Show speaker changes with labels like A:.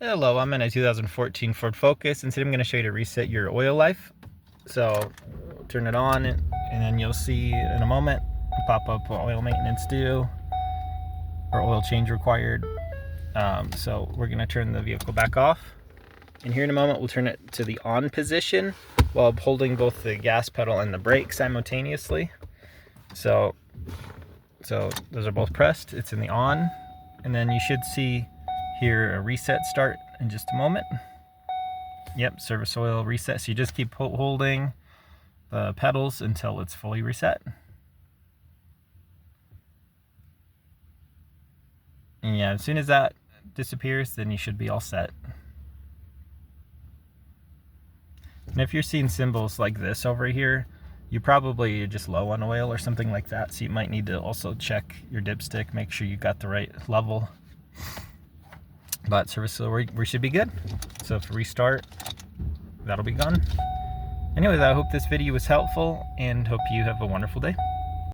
A: Hello, I'm in a 2014 Ford Focus, and today I'm going to show you to reset your oil life. So turn it on, and then you'll see in a moment pop up oil maintenance due or oil change required. So we're going to turn the vehicle back off, and here in a moment we'll turn it to the on position while holding both the gas pedal and the brake simultaneously. So those are both pressed. It's in the on, and then you should see here a reset start in just a moment. Yep, service oil reset. So you just keep holding the pedals until it's fully reset. And yeah, as soon as that disappears, then you should be all set. And if you're seeing symbols like this over here, you probably just low on oil or something like that. So you might need to also check your dipstick, make sure you got the right level. But service oil, we should be good. So if we restart, that'll be gone. Anyways, I hope this video was helpful and hope you have a wonderful day.